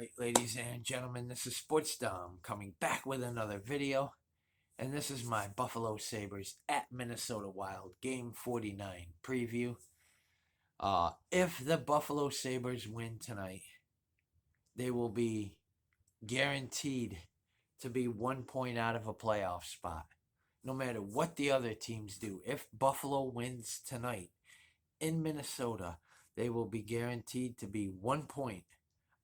Right, ladies and gentlemen, this is Sports Dom coming back with another video, and this is my Buffalo Sabres at Minnesota Wild Game 49 preview. If the Buffalo Sabres win tonight, they will be guaranteed to be 1 point out of a playoff spot, no matter what the other teams do. If Buffalo wins tonight in Minnesota, they will be guaranteed to be 1 point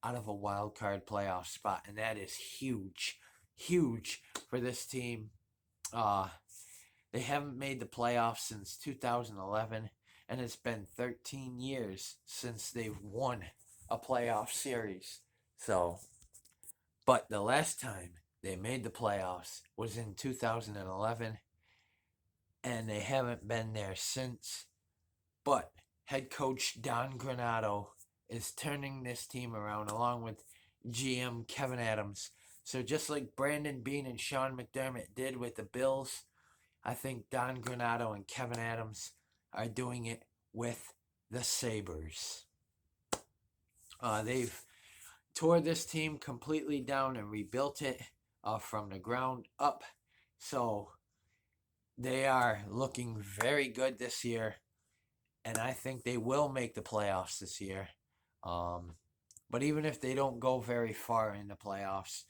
out of a wild card playoff spot, and that is huge, huge for this team. Uh, they haven't made the playoffs since 2011, and it's been 13 years since they've won a playoff series. So, but the last time they made the playoffs was in 2011, and they haven't been there since. But head coach Don Granato is turning this team around along with GM Kevin Adams. So just like Brandon Beane and Sean McDermott did with the Bills, I think Don Granato and Kevin Adams are doing it with the Sabres. They've tore this team completely down and rebuilt it from the ground up. So they are looking very good this year, and I think they will make the playoffs this year. But even if they don't go very far in the playoffs,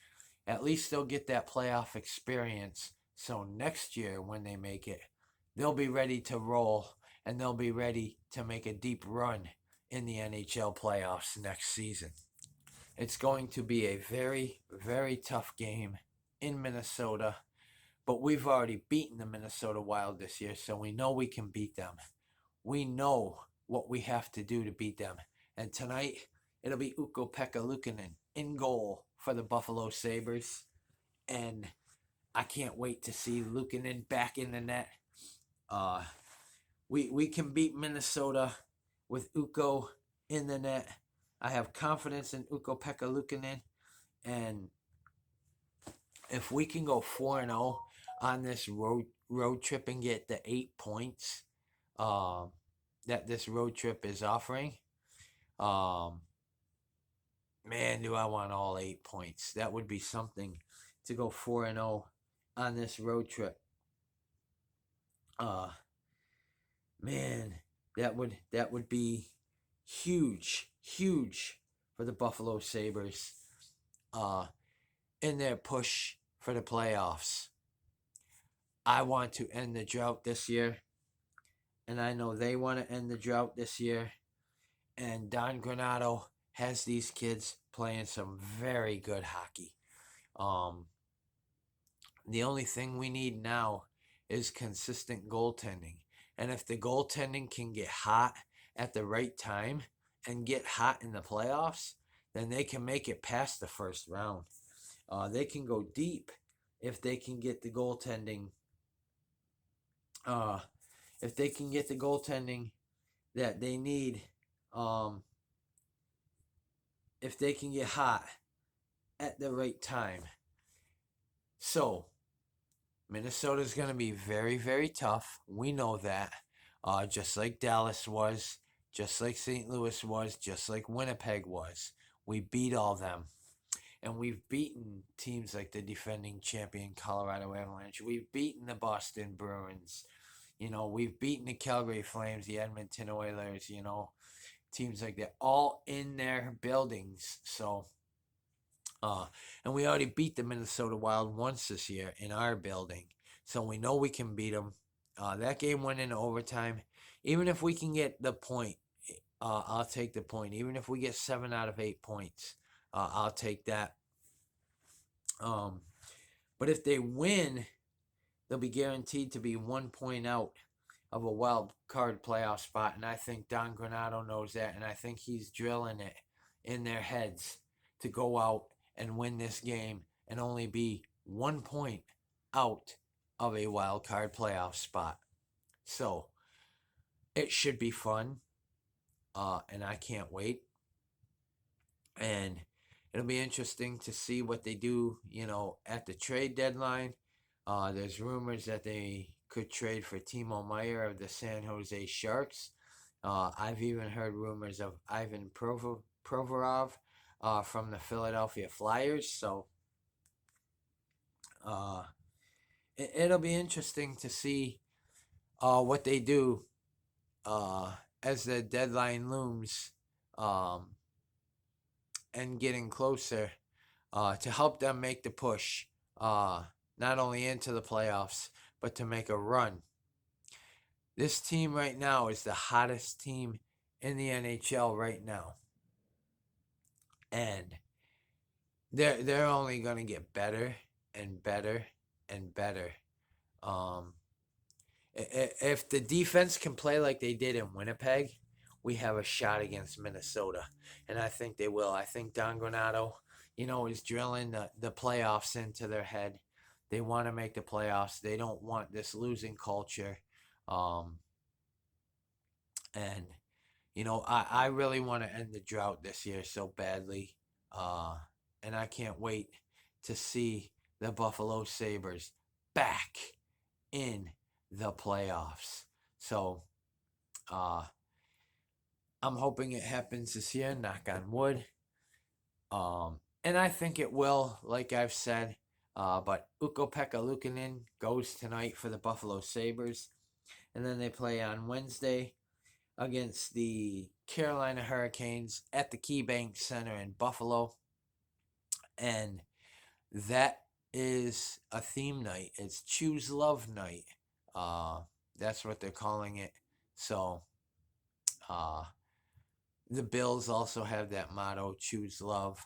at least they'll get that playoff experience. So next year, when they make it, they'll be ready to roll, and they'll be ready to make a deep run in the NHL playoffs next season. It's going to be a very, very tough game in Minnesota, but we've already beaten the Minnesota Wild this year, so we know we can beat them. We know what we have to do to beat them. And tonight, it'll be Ukko-Pekka Luukkonen in goal for the Buffalo Sabres. And I can't wait to see Luukkonen back in the net. We can beat Minnesota with Ukko in the net. I have confidence in Ukko-Pekka Luukkonen. And if we can go 4-0 on this road trip and get the 8 points that this road trip is offering, man, do I want all 8 points. That would be something to go 4-0 on this road trip. Man, that would be huge, huge for the Buffalo Sabres in their push for the playoffs. I want to end the drought this year, and I know they want to end the drought this year. And Don Granato has these kids playing some very good hockey. The only thing we need now is consistent goaltending. And if the goaltending can get hot at the right time and get hot in the playoffs, then they can make it past the first round. They can go deep if they can get the goaltending. If they can get the goaltending that they need, if they can get hot at the right time. So, Minnesota's going to be very, very tough. We know that. Just like Dallas was, just like St. Louis was, just like Winnipeg was. We beat all them. And we've beaten teams like the defending champion Colorado Avalanche. We've beaten the Boston Bruins. We've beaten the Calgary Flames, the Edmonton Oilers, teams like that, all in their buildings. So, and we already beat the Minnesota Wild once this year in our building. So we know we can beat them. That game went into overtime. Even if we can get the point, I'll take the point. Even if we get 7 out of 8 points, I'll take that. But if they win, they'll be guaranteed to be 1 point out of a wild card playoff spot. And I think Don Granato knows that. And I think he's drilling it in their heads to go out and win this game and only be 1 point out of a wild card playoff spot. So it should be fun. And I can't wait. And it'll be interesting to see what they do, at the trade deadline. There's rumors that they could trade for Timo Meier of the San Jose Sharks. I've even heard rumors of Ivan Provorov from the Philadelphia Flyers. So it'll be interesting to see what they do as the deadline looms, and getting closer, to help them make the push, not only into the playoffs, but to make a run. This team right now is the hottest team in the NHL right now. And they're only going to get better and better and better. If the defense can play like they did in Winnipeg, we have a shot against Minnesota, and I think they will. I think Don Granato, is drilling the playoffs into their head. They want to make the playoffs. They don't want this losing culture, and I really want to end the drought this year so badly, and I can't wait to see the Buffalo Sabres back in the playoffs. So, I'm hoping it happens this year, knock on wood. And I think it will, like I've said. But Ukko-Pekka Luukkonen goes tonight for the Buffalo Sabres. And then they play on Wednesday against the Carolina Hurricanes at the KeyBank Center in Buffalo. And that is a theme night. It's Choose Love Night. That's what they're calling it. So, the Bills also have that motto, Choose Love.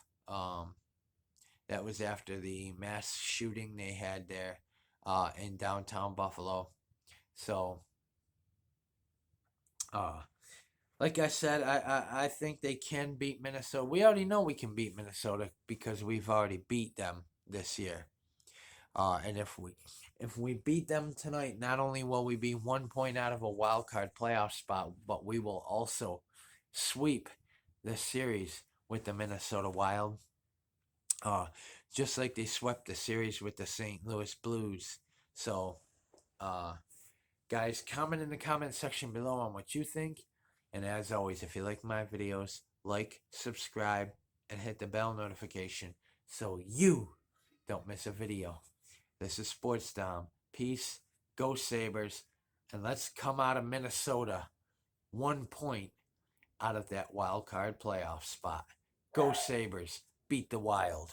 That was after the mass shooting they had there in downtown Buffalo. So, like I said, I think they can beat Minnesota. We already know we can beat Minnesota because we've already beat them this year. And if we beat them tonight, not only will we be 1 point out of a wild card playoff spot, but we will also sweep the series with the Minnesota Wild. Just like they swept the series with the St. Louis Blues. So, guys, comment in the comment section below on what you think. And as always, if you like my videos, like, subscribe, and hit the bell notification so you don't miss a video. This is Sports Dom. Peace, go Sabres, and let's come out of Minnesota 1 point out of that wild card playoff spot. Go Sabres, beat the Wild.